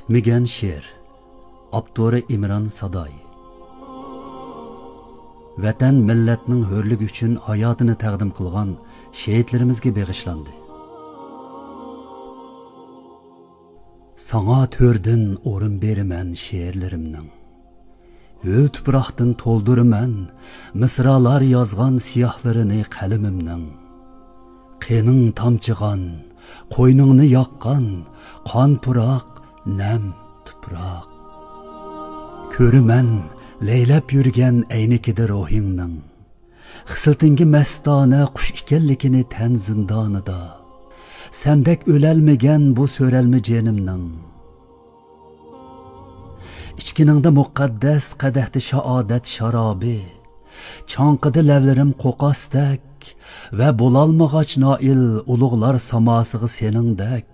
Bitmegen şiir. Abduri İmran Saday. Vatan milletning hürlük üçün hayatını təqdim qılğan şehitlerimizge bağışlandı. Sana tördün orun berimen şiirlerimnin. Öl tupraqdın toldurman mısralar yazgan siyahlarını qalimimnin. Qenin tamçıgan, qoyningni yaqqan, qon puraq, nem tupraq. Körümen leylep yürgen eynikidi ruhingning. Xısiltingi mestane qush ikenlikini ten zindanida. Sendek ölelmegen bu sörelmi jenimning. İçkiningda muqaddas qadahdi şaadat şarabi. Çanqidi levlerim qoqasdak ve bulalmagaç nail ulug'lar samasıgı seningdek.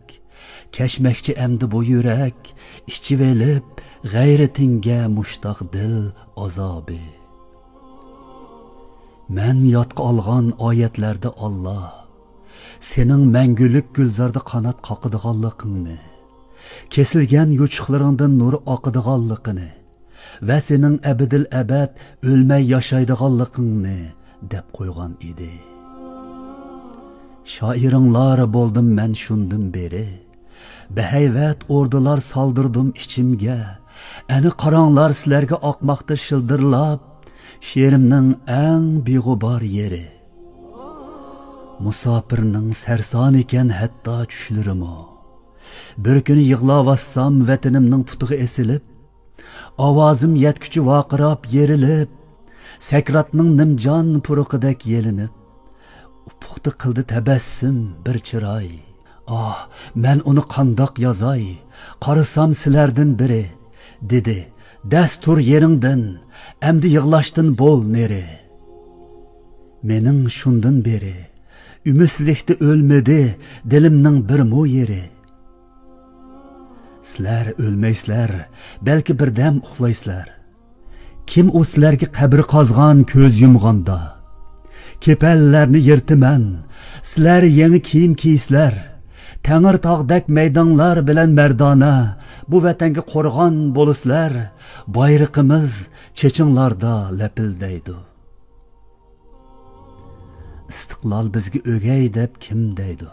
Keşmekçi emdi bu yürek, işçi velip gayretinge muştaq dil azabi. Men yatqa algan ayetlerde Allah, senin mengülük gülzarda kanat qaqıdığanlıqını, kesilgen yuçuqlarından nur aqıdığanlıqını ve senin ebedil ebed ölmey yaşaydığanlıqını dep qoygan idi. Şairinlar boldum men şundun beri, beheyvet ordular saldırdım içimge, eni qaranlar sizlerge akmakta şıldırlap, şiirimnin en bigubar yeri. Musafirinin sersan iken hatta çüşlerim o. Bir günü yığlavassam vatanimning putuğu esilip, avazım yetküçü vaqırap yerilip, sekratning nimcan puruqidek yelinip, upuqda qildi tabassum bir chiroy. Ah, men uni qandaq yazay, qarasam sizlardan biri, dedi, dastur yeringdan, emdi yig'lashdan bol neri. Mening shundan beri, ümidsizlikda ölmedi dilimning bir mu yeri. Sizlar ölmeysizlar, belki birdam uxlaysizlar. Kim o sizlarga qabr qazgan ko'z yumganda? Kepellerini yırtıman, sizlar yeni kiyim kiysizlar. Tengir tağdak meydanlar bilen merdana, bu vatanga qo'rg'on bo'lisizlar. Bayrog'imiz chechinlarda lapildaydi. İstiqlal bizga o'gay deb kim deydi?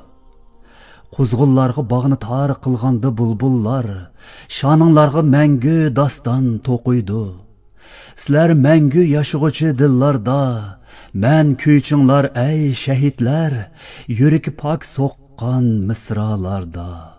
Quzg'unlarga bog'ni tar qilganda bulbullar, shoninglarga mangu doston to'qiydi. Sizlar mangu yashag'uchi dillarda, men kuychinglar ey shahidlar, yuragi pok so'qqan misralarda.